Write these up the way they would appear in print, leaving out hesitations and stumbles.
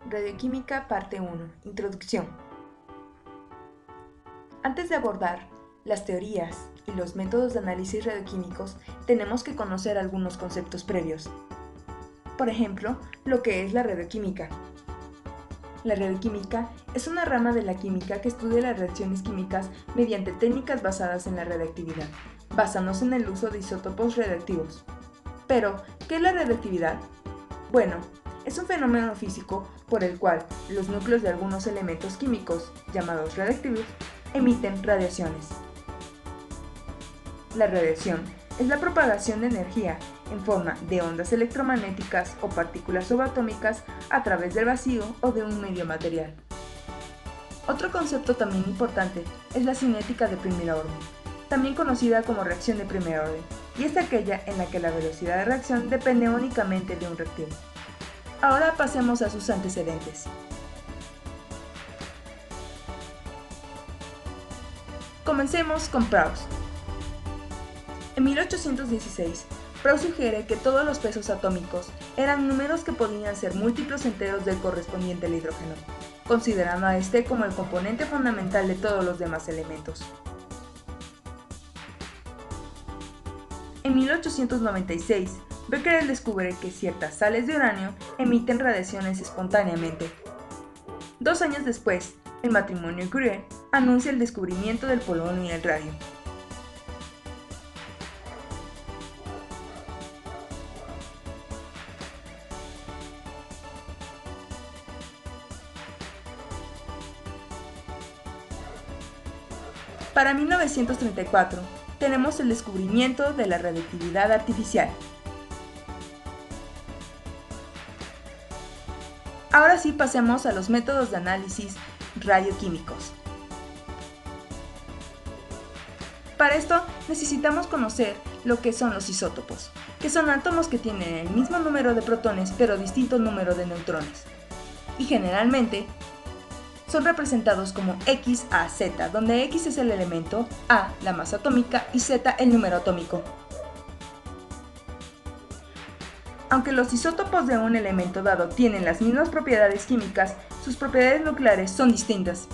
Radioquímica Parte 1. Introducción. Antes de abordar las teorías y los métodos de análisis radioquímicos, tenemos que conocer algunos conceptos previos. Por ejemplo, lo que es la radioquímica. La radioquímica es una rama de la química que estudia las reacciones químicas mediante técnicas basadas en la radioactividad, basándose en el uso de isótopos radioactivos. Pero, ¿qué es la radioactividad? Bueno, es un fenómeno físico por el cual los núcleos de algunos elementos químicos, llamados radioactivos, emiten radiaciones. La radiación es la propagación de energía en forma de ondas electromagnéticas o partículas subatómicas a través del vacío o de un medio material. Otro concepto también importante es la cinética de primer orden, también conocida como reacción de primer orden, y es aquella en la que la velocidad de reacción depende únicamente de un reactivo. Ahora pasemos a sus antecedentes. Comencemos con Proust. En 1816, Proust sugiere que todos los pesos atómicos eran números que podían ser múltiplos enteros del correspondiente al hidrógeno, considerando a este como el componente fundamental de todos los demás elementos. En 1896, Becquerel descubre que ciertas sales de uranio emiten radiaciones espontáneamente. 2 años después, el matrimonio Curie anuncia el descubrimiento del polonio y el radio. Para 1934, tenemos el descubrimiento de la radioactividad artificial. Ahora sí pasemos a los métodos de análisis radioquímicos. Para esto necesitamos conocer lo que son los isótopos, que son átomos que tienen el mismo número de protones pero distinto número de neutrones. Y generalmente son representados como X, A, Z, donde X es el elemento, A la masa atómica y Z el número atómico. Aunque los isótopos de un elemento dado tienen las mismas propiedades químicas, sus propiedades nucleares son distintas.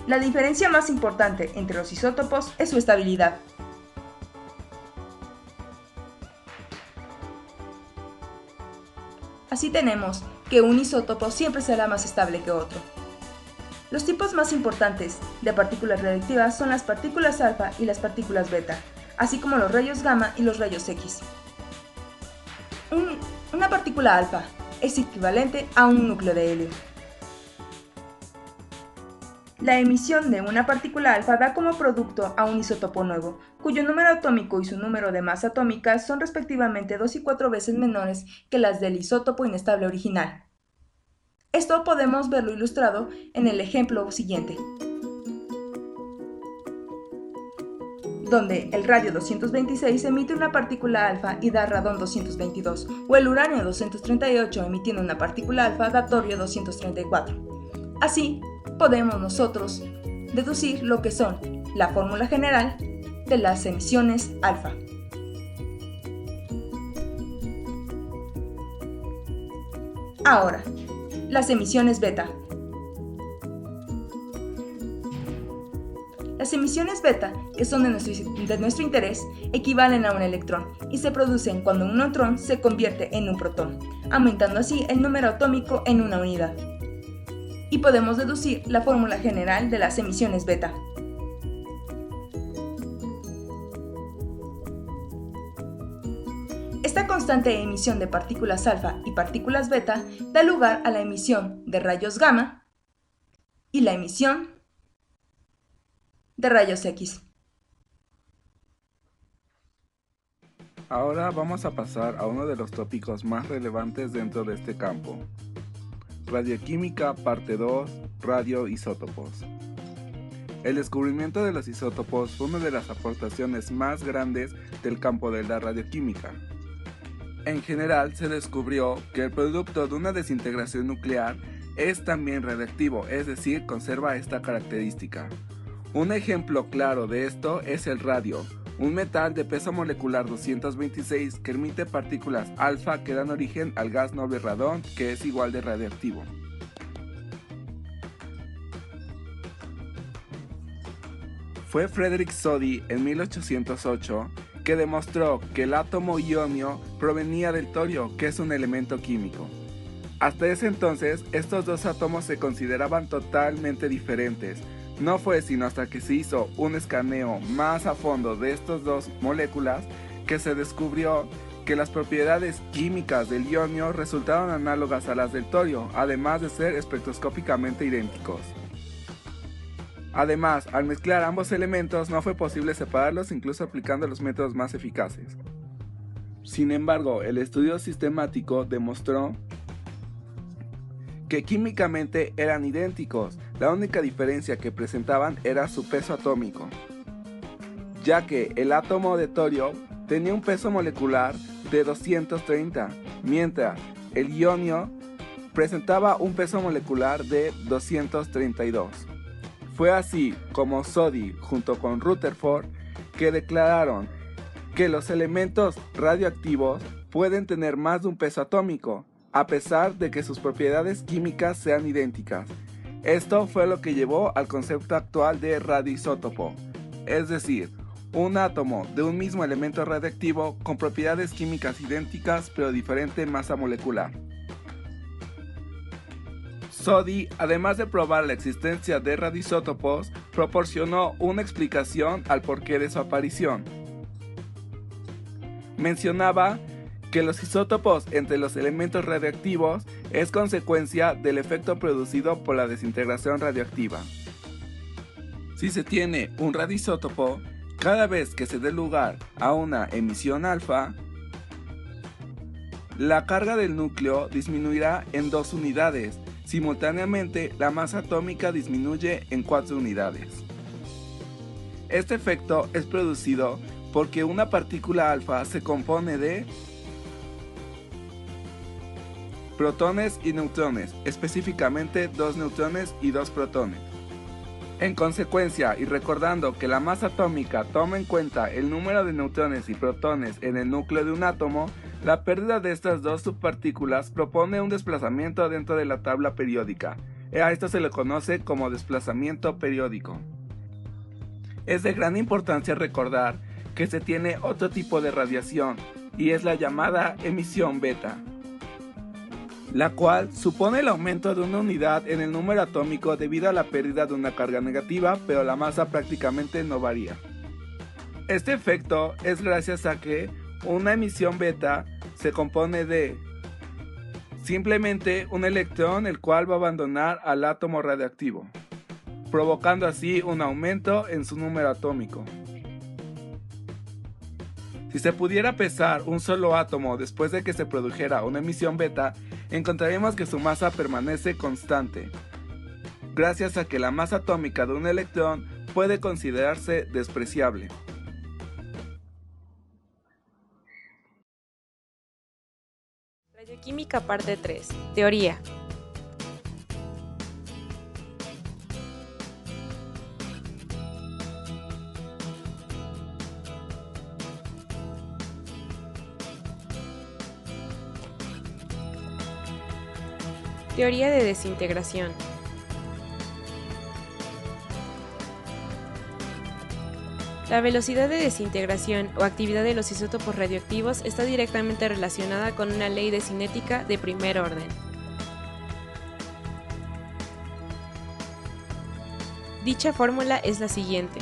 La diferencia más importante entre los isótopos es su estabilidad. Así tenemos que un isótopo siempre será más estable que otro. Los tipos más importantes de partículas radiactivas son las partículas alfa y las partículas beta, así como los rayos gamma y los rayos X. Una partícula alfa es equivalente a un núcleo de helio. La emisión de una partícula alfa da como producto a un isótopo nuevo, cuyo número atómico y su número de masa atómica son respectivamente 2 y 4 veces menores que las del isótopo inestable original. Esto podemos verlo ilustrado en el ejemplo siguiente, donde el radio 226 emite una partícula alfa y da radón 222, o el uranio 238 emitiendo una partícula alfa da torio 234. Así, podemos nosotros deducir lo que son la fórmula general de las emisiones alfa. Ahora, las emisiones beta. Las emisiones beta, que son de nuestro interés, equivalen a un electrón y se producen cuando un neutrón se convierte en un protón, aumentando así el número atómico en una unidad. Y podemos deducir la fórmula general de las emisiones beta. Esta constante emisión de partículas alfa y partículas beta da lugar a la emisión de rayos gamma y la emisión de rayos X. Ahora vamos a pasar a uno de los tópicos más relevantes dentro de este campo. Radioquímica, parte 2, radioisótopos. El descubrimiento de los isótopos fue una de las aportaciones más grandes del campo de la radioquímica. En general, se descubrió que el producto de una desintegración nuclear es también radiactivo, es decir, conserva esta característica. Un ejemplo claro de esto es el radio, un metal de peso molecular 226 que emite partículas alfa que dan origen al gas noble radón, que es igual de radioactivo. Fue Frederick Soddy en 1808 que demostró que el átomo ionio provenía del torio, que es un elemento químico. Hasta ese entonces, estos dos átomos se consideraban totalmente diferentes. No fue sino hasta que se hizo un escaneo más a fondo de estas dos moléculas que se descubrió que las propiedades químicas del ionio resultaron análogas a las del torio, además de ser espectroscópicamente idénticos. Además, al mezclar ambos elementos no fue posible separarlos incluso aplicando los métodos más eficaces. Sin embargo, el estudio sistemático demostró que químicamente eran idénticos, la única diferencia que presentaban era su peso atómico, ya que el átomo de torio tenía un peso molecular de 230, mientras el ionio presentaba un peso molecular de 232. Fue así como Soddy, junto con Rutherford, que declararon que los elementos radioactivos pueden tener más de un peso atómico, a pesar de que sus propiedades químicas sean idénticas. Esto fue lo que llevó al concepto actual de radioisótopo, es decir, un átomo de un mismo elemento radioactivo con propiedades químicas idénticas pero diferente masa molecular. Soddy, además de probar la existencia de radioisótopos, proporcionó una explicación al porqué de su aparición. Mencionaba que los isótopos entre los elementos radioactivos es consecuencia del efecto producido por la desintegración radioactiva. Si se tiene un radioisótopo, cada vez que se dé lugar a una emisión alfa, la carga del núcleo disminuirá en 2 unidades. Simultáneamente, la masa atómica disminuye en 4 unidades. Este efecto es producido porque una partícula alfa se compone de protones y neutrones, específicamente 2 neutrones y 2 protones. En consecuencia, y recordando que la masa atómica toma en cuenta el número de neutrones y protones en el núcleo de un átomo, la pérdida de estas dos subpartículas propone un desplazamiento dentro de la tabla periódica. A esto se le conoce como desplazamiento periódico. Es de gran importancia recordar que se tiene otro tipo de radiación, y es la llamada emisión beta, la cual supone el aumento de una unidad en el número atómico debido a la pérdida de una carga negativa, pero la masa prácticamente no varía. Este efecto es gracias a que una emisión beta se compone de simplemente un electrón el cual va a abandonar al átomo radioactivo, provocando así un aumento en su número atómico. Si se pudiera pesar un solo átomo después de que se produjera una emisión beta, encontraremos que su masa permanece constante, gracias a que la masa atómica de un electrón puede considerarse despreciable. Radioquímica parte 3. Teoría. Teoría de desintegración. La velocidad de desintegración o actividad de los isótopos radioactivos está directamente relacionada con una ley de cinética de primer orden. Dicha fórmula es la siguiente,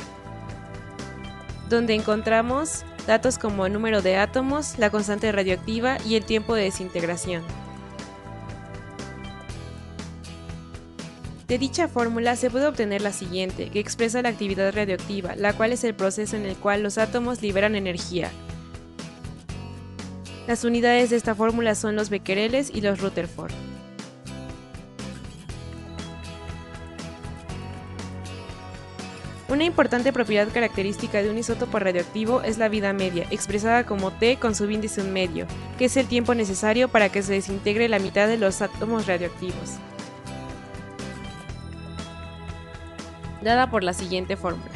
donde encontramos datos como el número de átomos, la constante radioactiva y el tiempo de desintegración. De dicha fórmula se puede obtener la siguiente, que expresa la actividad radioactiva, la cual es el proceso en el cual los átomos liberan energía. Las unidades de esta fórmula son los becquereles y los Rutherford. Una importante propiedad característica de un isótopo radioactivo es la vida media, expresada como T con subíndice 1/2, que es el tiempo necesario para que se desintegre la mitad de los átomos radioactivos, dada por la siguiente fórmula.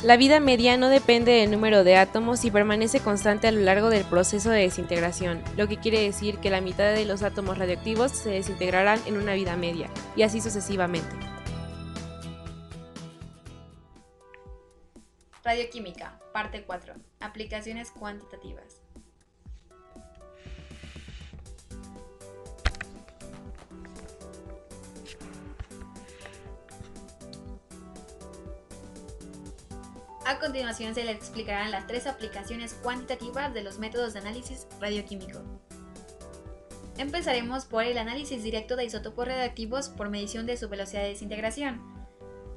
La vida media no depende del número de átomos y permanece constante a lo largo del proceso de desintegración, lo que quiere decir que la mitad de los átomos radioactivos se desintegrarán en una vida media, y así sucesivamente. Radioquímica, parte 4. Aplicaciones cuantitativas. A continuación se les explicarán las 3 aplicaciones cuantitativas de los métodos de análisis radioquímico. Empezaremos por el análisis directo de isótopos radioactivos por medición de su velocidad de desintegración.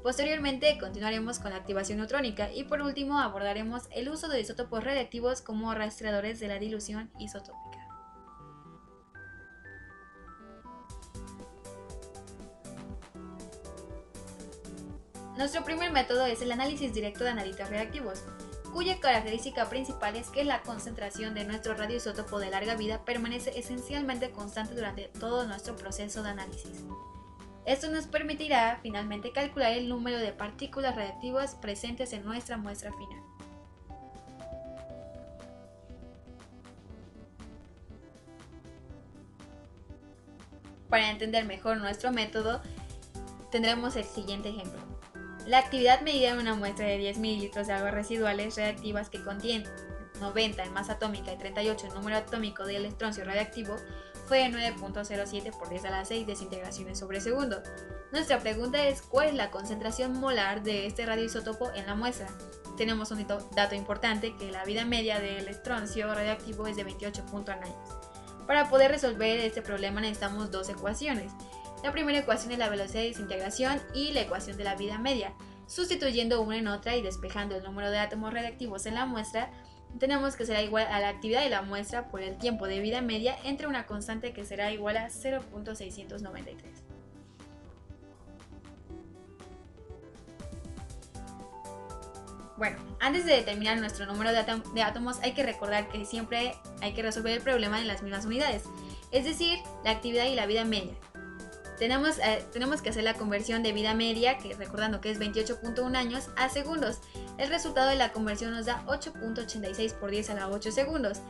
Posteriormente continuaremos con la activación neutrónica y por último abordaremos el uso de isótopos radioactivos como rastreadores de la dilución isotópica. Nuestro primer método es el análisis directo de analitos reactivos, cuya característica principal es que la concentración de nuestro radioisótopo de larga vida permanece esencialmente constante durante todo nuestro proceso de análisis. Esto nos permitirá finalmente calcular el número de partículas radiactivas presentes en nuestra muestra final. Para entender mejor nuestro método, tendremos el siguiente ejemplo. La actividad medida en una muestra de 10 ml de aguas residuales reactivas que contienen 90 en masa atómica y 38 en número atómico del estroncio radiactivo fue de 9.07 por 10 a la 6 desintegraciones sobre segundo. Nuestra pregunta es ¿cuál es la concentración molar de este radioisótopo en la muestra? Tenemos un dato importante que la vida media del estroncio radiactivo es de 28.1 años. Para poder resolver este problema necesitamos 2 ecuaciones. La primera ecuación es la velocidad de desintegración y la ecuación de la vida media. Sustituyendo una en otra y despejando el número de átomos radiactivos en la muestra, tenemos que será igual a la actividad de la muestra por el tiempo de vida media entre una constante que será igual a 0.693. Bueno, antes de determinar nuestro número de átomos hay que recordar que siempre hay que resolver el problema en las mismas unidades, es decir, la actividad y la vida media. Tenemos que hacer la conversión de vida media, que recordando que es 28.1 años, a segundos. El resultado de la conversión nos da 8.86 por 10 a la 8 segundos.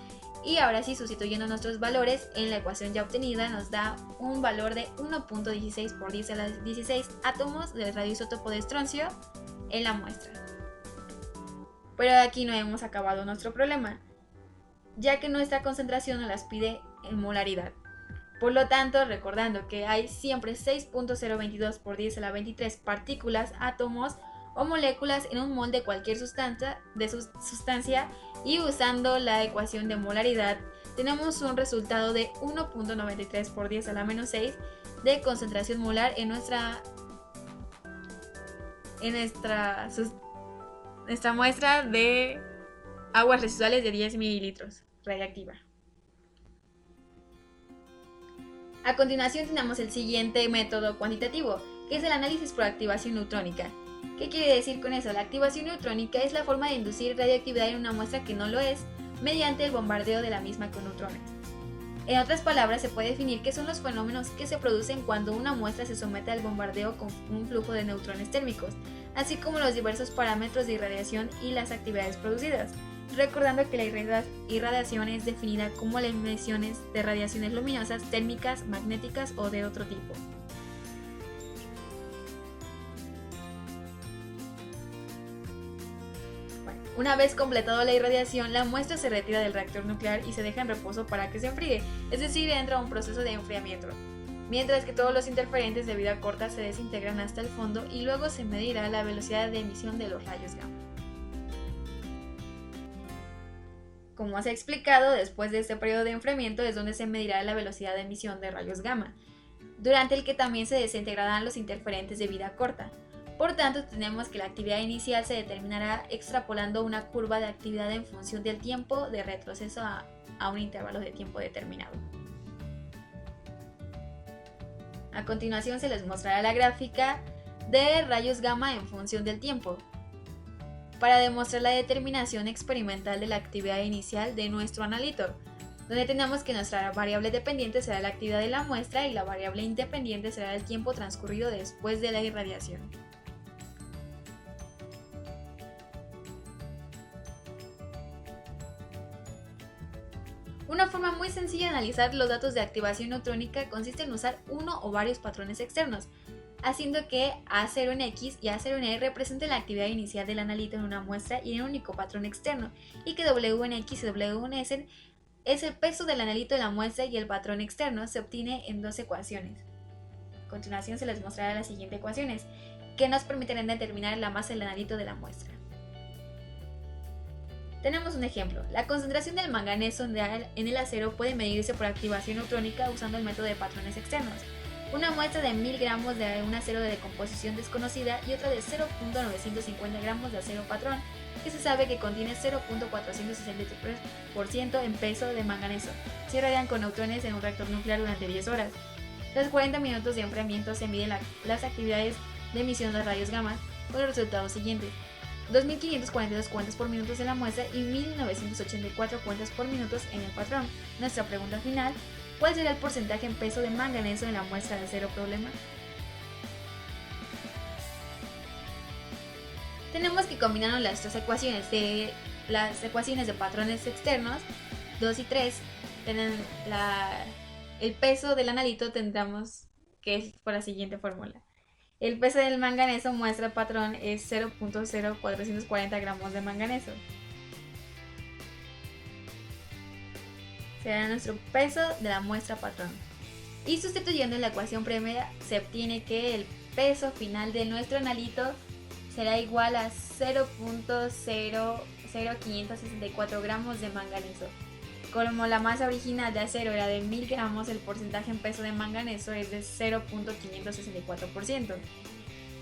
Y ahora sí, sustituyendo nuestros valores en la ecuación ya obtenida, nos da un valor de 1.16 por 10 a la 16 átomos del radioisótopo de estroncio en la muestra. Pero aquí no hemos acabado nuestro problema, ya que nuestra concentración nos las pide en molaridad. Por lo tanto, recordando que hay siempre 6.022 por 10 a la 23 partículas, átomos o moléculas en un mol de cualquier sustancia y usando la ecuación de molaridad, tenemos un resultado de 1.93 por 10 a la menos 6 de concentración molar en nuestra muestra de aguas residuales de 10 mililitros radiactiva. A continuación tenemos el siguiente método cuantitativo, que es el análisis por activación neutrónica. ¿Qué quiere decir con eso? La activación neutrónica es la forma de inducir radioactividad en una muestra que no lo es, mediante el bombardeo de la misma con neutrones. En otras palabras, se puede definir qué son los fenómenos que se producen cuando una muestra se somete al bombardeo con un flujo de neutrones térmicos, así como los diversos parámetros de irradiación y las actividades producidas. Recordando que la irradiación es definida como las emisiones de radiaciones luminosas, térmicas, magnéticas o de otro tipo. Bueno, una vez completado la irradiación, la muestra se retira del reactor nuclear y se deja en reposo para que se enfríe, es decir, entra un proceso de enfriamiento. Mientras que todos los interferentes de vida corta se desintegran hasta el fondo y luego se medirá la velocidad de emisión de los rayos gamma. Como se ha explicado, después de este periodo de enfriamiento es donde se medirá la velocidad de emisión de rayos gamma, durante el que también se desintegrarán los interferentes de vida corta. Por tanto, tenemos que la actividad inicial se determinará extrapolando una curva de actividad en función del tiempo de retroceso a un intervalo de tiempo determinado. A continuación se les mostrará la gráfica de rayos gamma en función del tiempo, para demostrar la determinación experimental de la actividad inicial de nuestro analítor, donde tenemos que nuestra variable dependiente será la actividad de la muestra y la variable independiente será el tiempo transcurrido después de la irradiación. sencillo de analizar los datos de activación neutrónica consiste en usar uno o varios patrones externos, haciendo que A0 en X y A0 en Y representen la actividad inicial del analito en una muestra y en un único patrón externo, y que W en X y W en S es el peso del analito de la muestra y el patrón externo se obtiene en dos ecuaciones. A continuación se les mostrará las siguientes ecuaciones, que nos permitirán determinar la masa del analito de la muestra. Tenemos un ejemplo. La concentración del manganeso en el acero puede medirse por activación neutrónica usando el método de patrones externos. Una muestra de 1000 gramos de un acero de decomposición desconocida y otra de 0.950 gramos de acero patrón, que se sabe que contiene 0.463% en peso de manganeso. Se irradian con neutrones en un reactor nuclear durante 10 horas. Tras 40 minutos de enfriamiento se miden las actividades de emisión de rayos gamma con los resultados siguientes: 2.542 cuentas por minuto en la muestra y 1.984 cuentas por minuto en el patrón. Nuestra pregunta final: ¿cuál será el porcentaje en peso de manganeso en la muestra de acero problema? Tenemos que combinar las tres ecuaciones. Las ecuaciones de patrones externos 2 y 3 tienen el peso del analito, tendremos que es por la siguiente fórmula. El peso del manganeso muestra patrón es 0.0440 gramos de manganeso. Será nuestro peso de la muestra patrón. Y sustituyendo en la ecuación primera se obtiene que el peso final de nuestro analito será igual a 0.00564 gramos de manganeso. Como la masa original de acero era de 1000 gramos, el porcentaje en peso de manganeso es de 0.564%.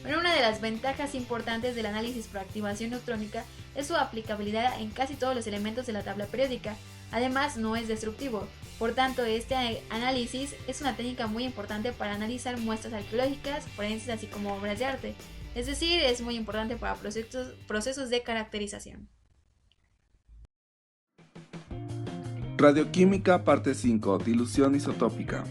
Bueno, una de las ventajas importantes del análisis por activación neutrónica es su aplicabilidad en casi todos los elementos de la tabla periódica. Además, no es destructivo. Por tanto, este análisis es una técnica muy importante para analizar muestras arqueológicas, forenses, así como obras de arte. Es decir, es muy importante para procesos de caracterización. Radioquímica parte 5. Dilución isotópica.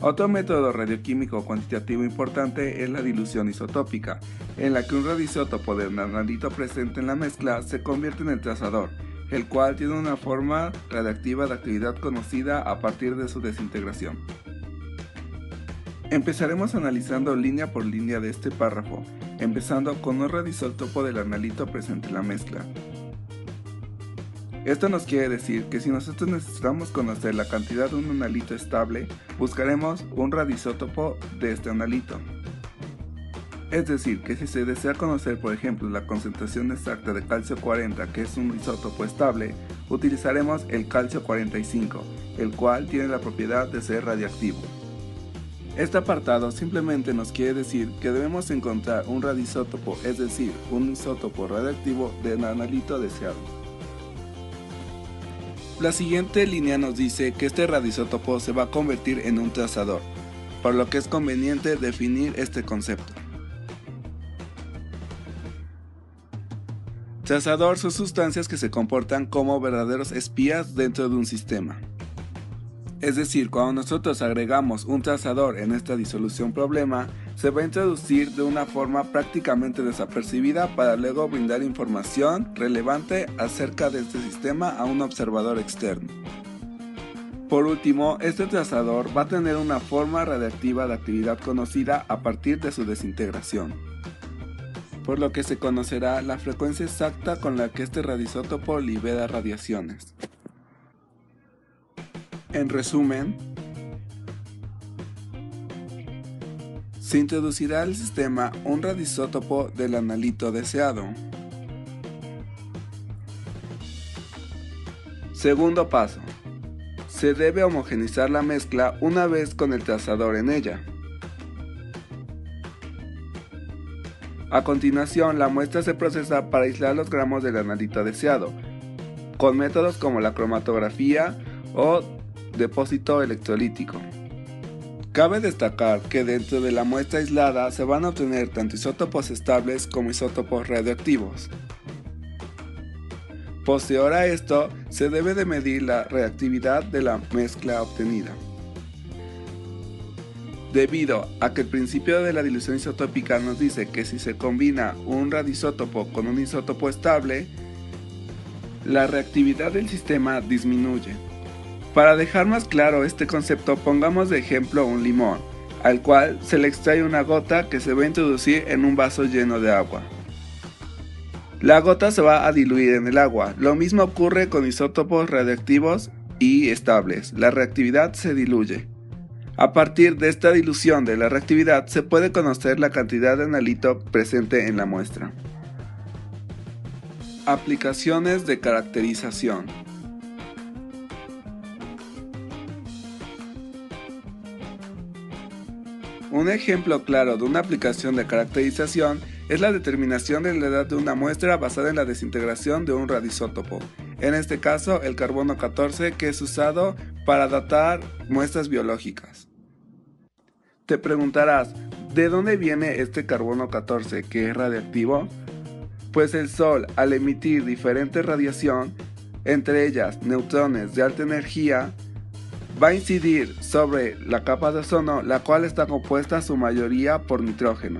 Otro método radioquímico cuantitativo importante es la dilución isotópica, en la que un radioisótopo del analito presente en la mezcla se convierte en el trazador, el cual tiene una forma radiactiva de actividad conocida a partir de su desintegración. Empezaremos analizando línea por línea de este párrafo, empezando con un radioisótopo del analito presente en la mezcla. Esto nos quiere decir que si nosotros necesitamos conocer la cantidad de un analito estable, buscaremos un radioisótopo de este analito. Es decir, que si se desea conocer, por ejemplo, la concentración exacta de calcio 40, que es un isótopo estable, utilizaremos el calcio 45, el cual tiene la propiedad de ser radiactivo. Este apartado simplemente nos quiere decir que debemos encontrar un radioisótopo, es decir, un isótopo radiactivo del analito deseado. La siguiente línea nos dice que este radioisótopo se va a convertir en un trazador, por lo que es conveniente definir este concepto. Trazador son sustancias que se comportan como verdaderos espías dentro de un sistema. Es decir, cuando nosotros agregamos un trazador en esta disolución problema, se va a introducir de una forma prácticamente desapercibida para luego brindar información relevante acerca de este sistema a un observador externo. Por último, este trazador va a tener una forma radiactiva de actividad conocida a partir de su desintegración, por lo que se conocerá la frecuencia exacta con la que este radioisótopo libera radiaciones. En resumen, se introducirá al sistema un radioisótopo del analito deseado. Segundo paso. Se debe homogeneizar la mezcla una vez con el trazador en ella. A continuación, la muestra se procesa para aislar los gramos del analito deseado, con métodos como la cromatografía o depósito electrolítico. Cabe destacar que dentro de la muestra aislada se van a obtener tanto isótopos estables como isótopos radioactivos. Posterior a esto, se debe de medir la reactividad de la mezcla obtenida. Debido a que el principio de la dilución isotópica nos dice que si se combina un radioisótopo con un isótopo estable, la reactividad del sistema disminuye. Para dejar más claro este concepto, pongamos de ejemplo un limón, al cual se le extrae una gota que se va a introducir en un vaso lleno de agua. La gota se va a diluir en el agua. Lo mismo ocurre con isótopos radioactivos y estables. La reactividad se diluye. A partir de esta dilución de la reactividad se puede conocer la cantidad de analito presente en la muestra. Aplicaciones de caracterización. Un ejemplo claro de una aplicación de caracterización es la determinación de la edad de una muestra basada en la desintegración de un radioisótopo, en este caso el carbono 14, que es usado para datar muestras biológicas. Te preguntarás, ¿de dónde viene este carbono 14 que es radiactivo? Pues el Sol, al emitir diferente radiación, entre ellas neutrones de alta energía, va a incidir sobre la capa de ozono, la cual está compuesta en su mayoría por nitrógeno.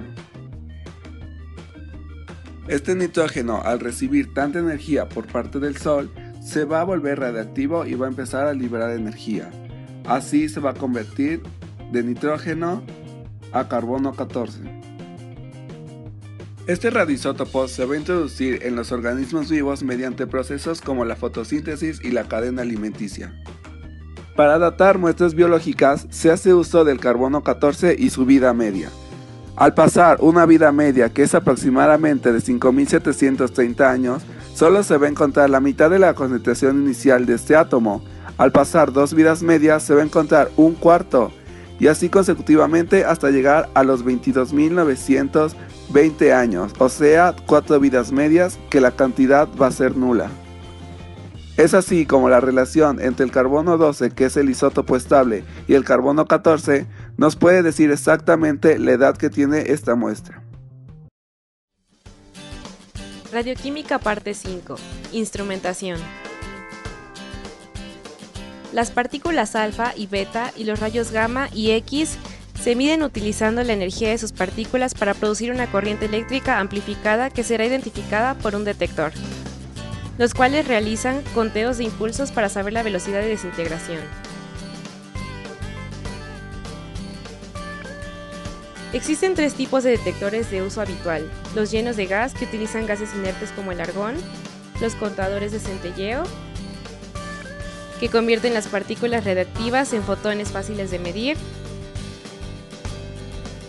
Este nitrógeno, al recibir tanta energía por parte del Sol, se va a volver radiactivo y va a empezar a liberar energía. Así se va a convertir de nitrógeno a carbono 14. Este radioisótopo se va a introducir en los organismos vivos mediante procesos como la fotosíntesis y la cadena alimenticia. Para datar muestras biológicas se hace uso del carbono 14 y su vida media. Al pasar una vida media que es aproximadamente de 5.730 años, solo se va a encontrar la mitad de la concentración inicial de este átomo. Al pasar 2 vidas medias se va a encontrar un cuarto, y así consecutivamente hasta llegar a los 22.920 años, o sea, 4 vidas medias, que la cantidad va a ser nula. Es así como la relación entre el carbono 12, que es el isótopo estable, y el carbono 14 nos puede decir exactamente la edad que tiene esta muestra. Radioquímica parte 5. Instrumentación. Las partículas alfa y beta y los rayos gamma y X se miden utilizando la energía de sus partículas para producir una corriente eléctrica amplificada que será identificada por un detector, los cuales realizan conteos de impulsos para saber la velocidad de desintegración. Existen 3 tipos de detectores de uso habitual: los llenos de gas, que utilizan gases inertes como el argón; los contadores de centelleo, que convierten las partículas radiactivas en fotones fáciles de medir;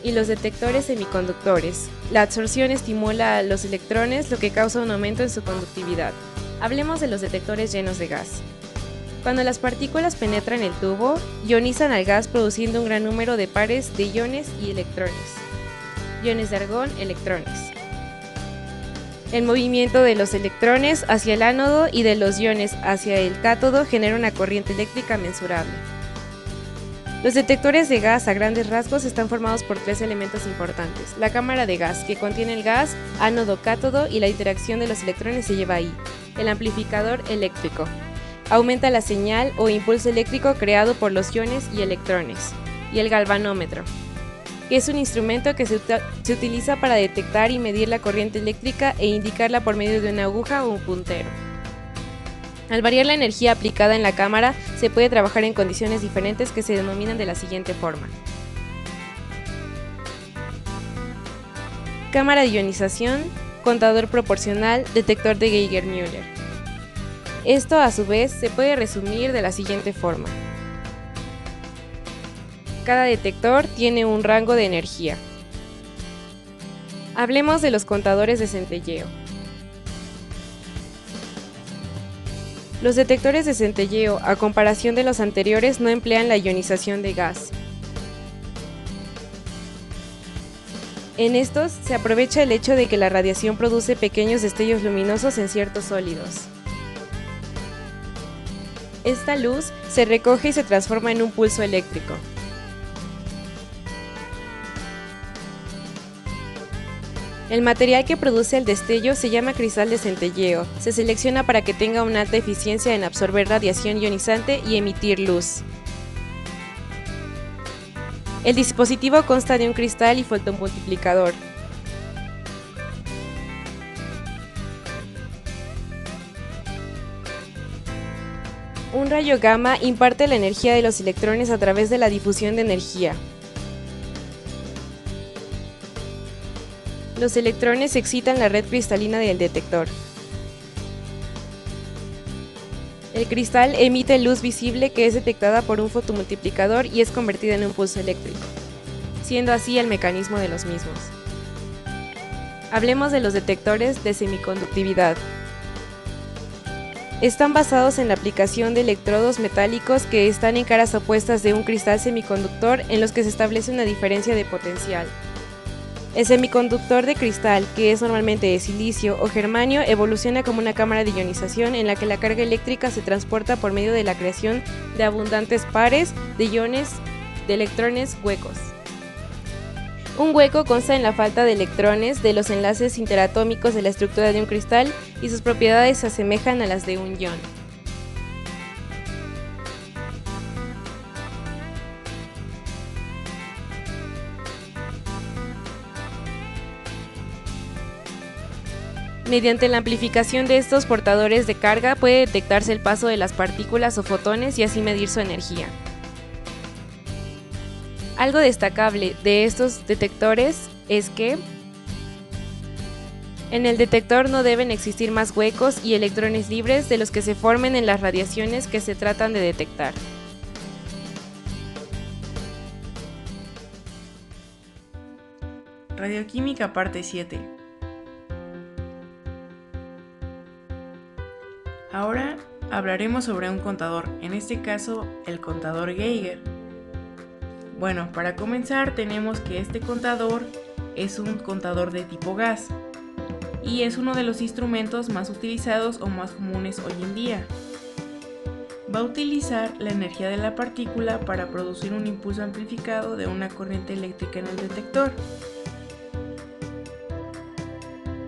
y los detectores semiconductores. La absorción estimula a los electrones, lo que causa un aumento en su conductividad. Hablemos de los detectores llenos de gas. Cuando las partículas penetran el tubo, ionizan al gas produciendo un gran número de pares de iones y electrones. Iones de argón, electrones. El movimiento de los electrones hacia el ánodo y de los iones hacia el cátodo genera una corriente eléctrica mensurable. Los detectores de gas a grandes rasgos están formados por 3 elementos importantes: la cámara de gas, que contiene el gas, ánodo, cátodo, y la interacción de los electrones se lleva ahí; el amplificador eléctrico, aumenta la señal o impulso eléctrico creado por los iones y electrones; y el galvanómetro, que es un instrumento que se utiliza para detectar y medir la corriente eléctrica e indicarla por medio de una aguja o un puntero. Al variar la energía aplicada en la cámara, se puede trabajar en condiciones diferentes que se denominan de la siguiente forma: cámara de ionización, contador proporcional, detector de Geiger-Müller. Esto, a su vez, se puede resumir de la siguiente forma: cada detector tiene un rango de energía. Hablemos de los contadores de centelleo. Los detectores de centelleo, a comparación de los anteriores, no emplean la ionización de gas. En estos se aprovecha el hecho de que la radiación produce pequeños destellos luminosos en ciertos sólidos. Esta luz se recoge y se transforma en un pulso eléctrico. El material que produce el destello se llama cristal de centelleo. Se selecciona para que tenga una alta eficiencia en absorber radiación ionizante y emitir luz. El dispositivo consta de un cristal y fotomultiplicador. Un rayo gamma imparte la energía de los electrones a través de la difusión de energía. Los electrones excitan la red cristalina del detector. El cristal emite luz visible que es detectada por un fotomultiplicador y es convertida en un pulso eléctrico, siendo así el mecanismo de los mismos. Hablemos de los detectores de semiconductividad. Están basados en la aplicación de electrodos metálicos que están en caras opuestas de un cristal semiconductor en los que se establece una diferencia de potencial. El semiconductor de cristal, que es normalmente de silicio o germanio, evoluciona como una cámara de ionización en la que la carga eléctrica se transporta por medio de la creación de abundantes pares de iones de electrones huecos. Un hueco consta en la falta de electrones de los enlaces interatómicos de la estructura de un cristal y sus propiedades se asemejan a las de un ion. Mediante la amplificación de estos portadores de carga puede detectarse el paso de las partículas o fotones y así medir su energía. Algo destacable de estos detectores es que en el detector no deben existir más huecos y electrones libres de los que se formen en las radiaciones que se tratan de detectar. Radioquímica parte 7. Ahora hablaremos sobre un contador, en este caso el contador Geiger. Bueno, para comenzar tenemos que este contador es un contador de tipo gas y es uno de los instrumentos más utilizados o más comunes hoy en día. Va a utilizar la energía de la partícula para producir un impulso amplificado de una corriente eléctrica en el detector.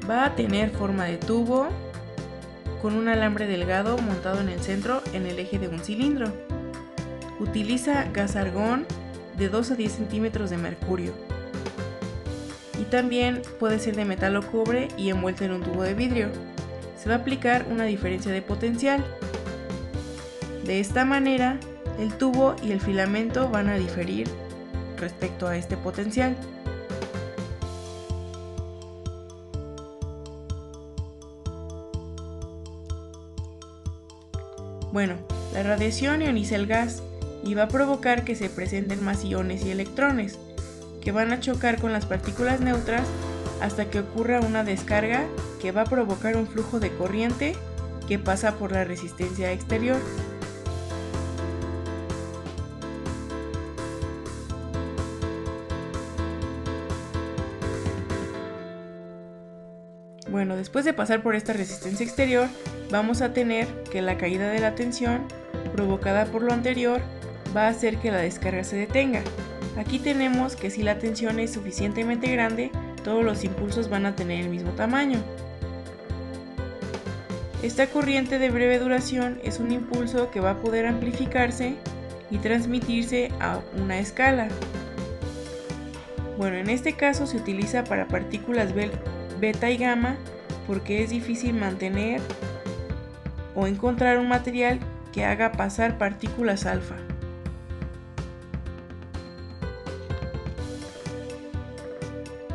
Va a tener forma de tubo con un alambre delgado montado en el centro en el eje de un cilindro. Utiliza gas argón de 2 a 10 centímetros de mercurio. Y también puede ser de metal o cobre y envuelto en un tubo de vidrio. Se va a aplicar una diferencia de potencial. De esta manera, el tubo y el filamento van a diferir respecto a este potencial. Bueno, la radiación ioniza el gas y va a provocar que se presenten más iones y electrones, que van a chocar con las partículas neutras hasta que ocurra una descarga que va a provocar un flujo de corriente que pasa por la resistencia exterior. Bueno, después de pasar por esta resistencia exterior, vamos a tener que la caída de la tensión provocada por lo anterior va a hacer que la descarga se detenga. Aquí tenemos que si la tensión es suficientemente grande, todos los impulsos van a tener el mismo tamaño. Esta corriente de breve duración es un impulso que va a poder amplificarse y transmitirse a una escala. Bueno, en este caso se utiliza para partículas beta y gamma porque es difícil mantener o encontrar un material que haga pasar partículas alfa.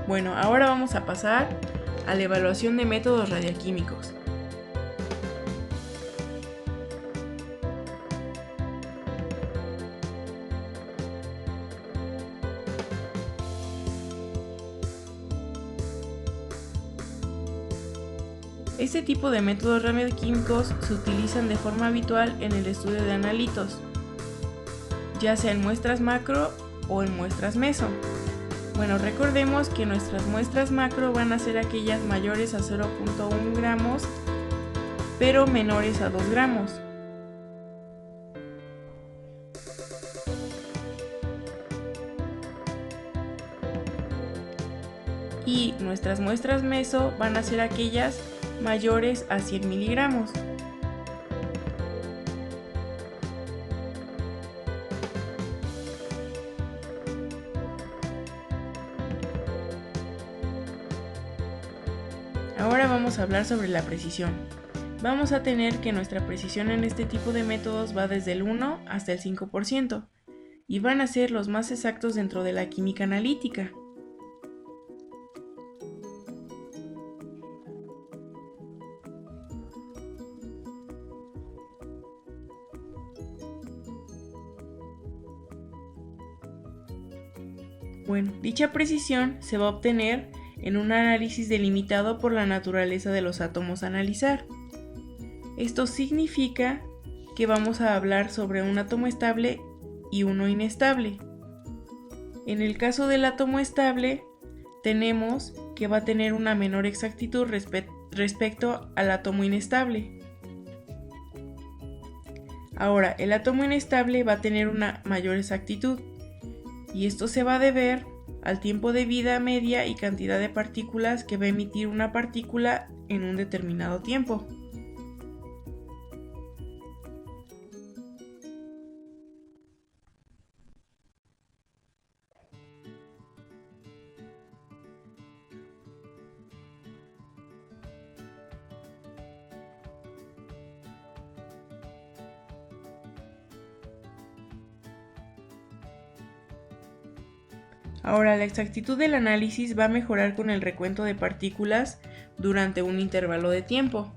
Bueno, ahora vamos a pasar a la evaluación de métodos radioquímicos. Este tipo de métodos radioquímicos se utilizan de forma habitual en el estudio de analitos, ya sea en muestras macro o en muestras meso. Bueno, recordemos que nuestras muestras macro van a ser aquellas mayores a 0.1 gramos, pero menores a 2 gramos. Y nuestras muestras meso van a ser aquellas mayores a 100 miligramos. Ahora vamos a hablar sobre la precisión. vamos a tener que nuestra precisión en este tipo de métodos va desde el 1 hasta el 5% y van a ser los más exactos dentro de la química analítica. Bueno, dicha precisión se va a obtener en un análisis delimitado por la naturaleza de los átomos a analizar. Esto significa que vamos a hablar sobre un átomo estable y uno inestable. En el caso del átomo estable, tenemos que va a tener una menor exactitud respecto al átomo inestable. Ahora, el átomo inestable va a tener una mayor exactitud, y esto se va a deber al tiempo de vida media y cantidad de partículas que va a emitir una partícula en un determinado tiempo. Ahora, la exactitud del análisis va a mejorar con el recuento de partículas durante un intervalo de tiempo.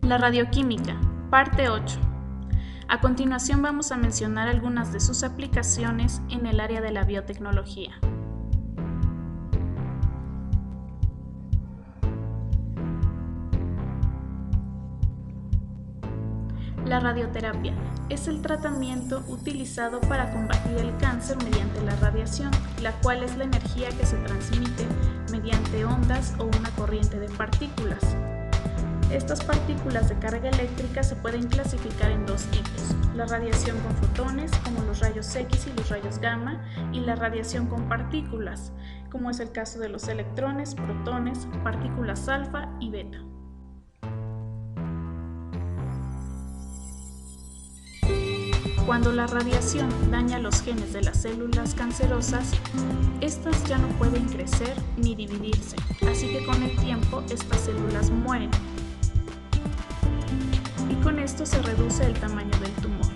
La radioquímica, parte 8. A continuación vamos a mencionar algunas de sus aplicaciones en el área de la biotecnología. La radioterapia es el tratamiento utilizado para combatir el cáncer mediante la radiación, la cual es la energía que se transmite mediante ondas o una corriente de partículas. Estas partículas de carga eléctrica se pueden clasificar en dos tipos: la radiación con fotones, como los rayos X y los rayos gamma, y la radiación con partículas, como es el caso de los electrones, protones, partículas alfa y beta. Cuando la radiación daña los genes de las células cancerosas, estas ya no pueden crecer ni dividirse, así que con el tiempo estas células mueren. Y con esto se reduce el tamaño del tumor.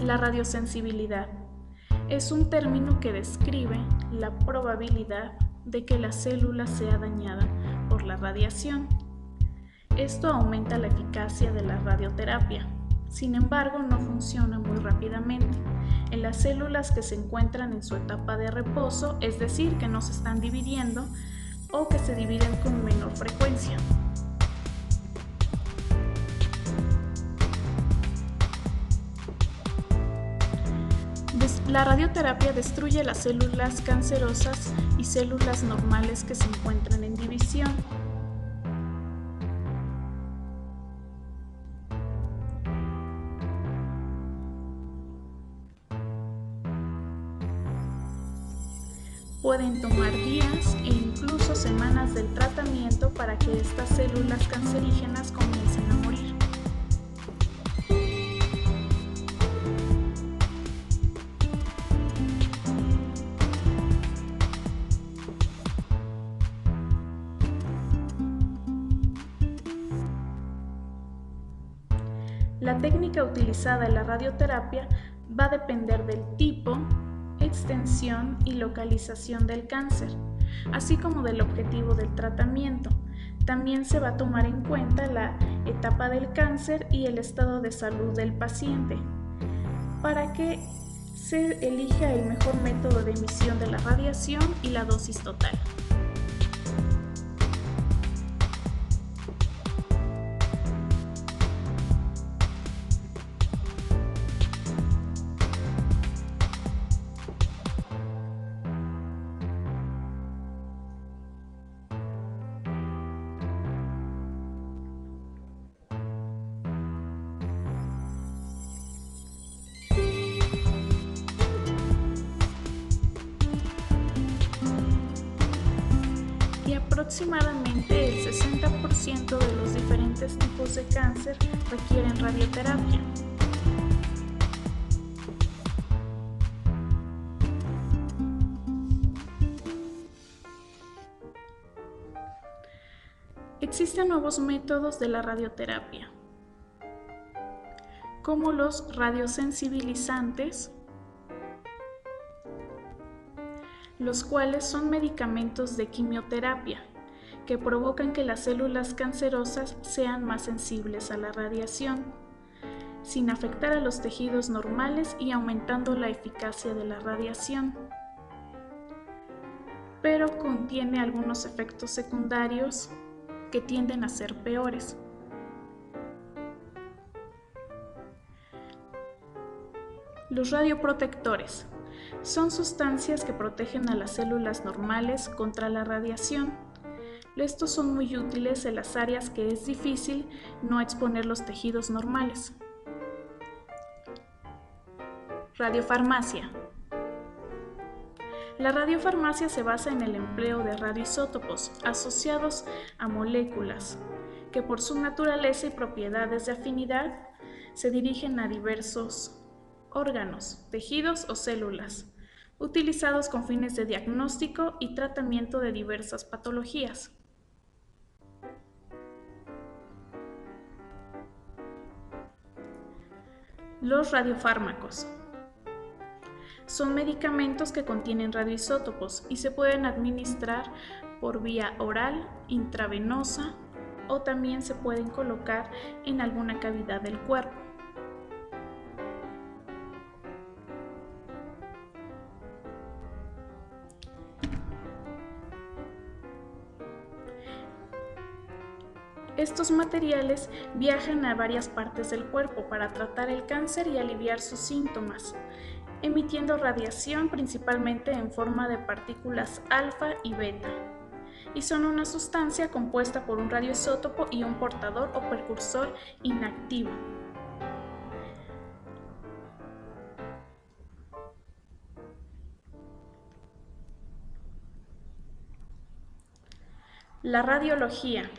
La radiosensibilidad es un término que describe la probabilidad de que la célula sea dañada por la radiación. Esto aumenta la eficacia de la radioterapia. Sin embargo, no funciona muy rápidamente en las células que se encuentran en su etapa de reposo, es decir, que no se están dividiendo o que se dividen con menor frecuencia. La radioterapia destruye las células cancerosas y células normales que se encuentran en división. Pueden tomar días e incluso semanas del tratamiento para que estas células cancerígenas comiencen a morir. La técnica utilizada en la radioterapia va a depender del tipo, extensión y localización del cáncer, así como del objetivo del tratamiento. También se va a tomar en cuenta la etapa del cáncer y el estado de salud del paciente, para que se elija el mejor método de emisión de la radiación y la dosis total. Aproximadamente el 60% de los diferentes tipos de cáncer requieren radioterapia. Existen nuevos métodos de la radioterapia, como los radiosensibilizantes, los cuales son medicamentos de quimioterapia que provocan que las células cancerosas sean más sensibles a la radiación, sin afectar a los tejidos normales y aumentando la eficacia de la radiación, pero contiene algunos efectos secundarios que tienden a ser peores. Los radioprotectores son sustancias que protegen a las células normales contra la radiación. Estos son muy útiles en las áreas que es difícil no exponer los tejidos normales. Radiofarmacia. La radiofarmacia se basa en el empleo de radioisótopos asociados a moléculas que por su naturaleza y propiedades de afinidad se dirigen a diversos órganos, tejidos o células, utilizados con fines de diagnóstico y tratamiento de diversas patologías. Los radiofármacos son medicamentos que contienen radioisótopos y se pueden administrar por vía oral, intravenosa o también se pueden colocar en alguna cavidad del cuerpo. Estos materiales viajan a varias partes del cuerpo para tratar el cáncer y aliviar sus síntomas, emitiendo radiación principalmente en forma de partículas alfa y beta, y son una sustancia compuesta por un radioisótopo y un portador o precursor inactivo. La radiología.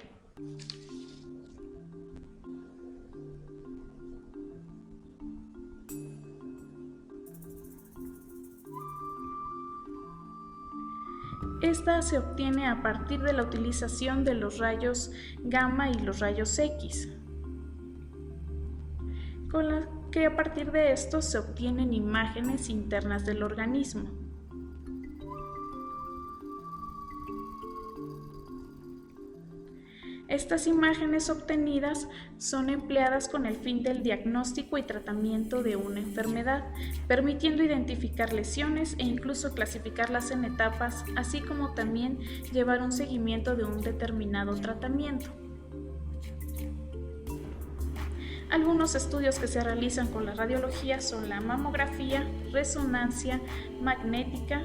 Esta se obtiene a partir de la utilización de los rayos gamma y los rayos X, con la que a partir de estos se obtienen imágenes internas del organismo. Estas imágenes obtenidas son empleadas con el fin del diagnóstico y tratamiento de una enfermedad, permitiendo identificar lesiones e incluso clasificarlas en etapas, así como también llevar un seguimiento de un determinado tratamiento. Algunos estudios que se realizan con la radiología son la mamografía, resonancia magnética,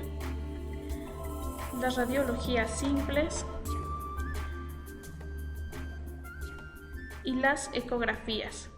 las radiologías simples y las ecografías.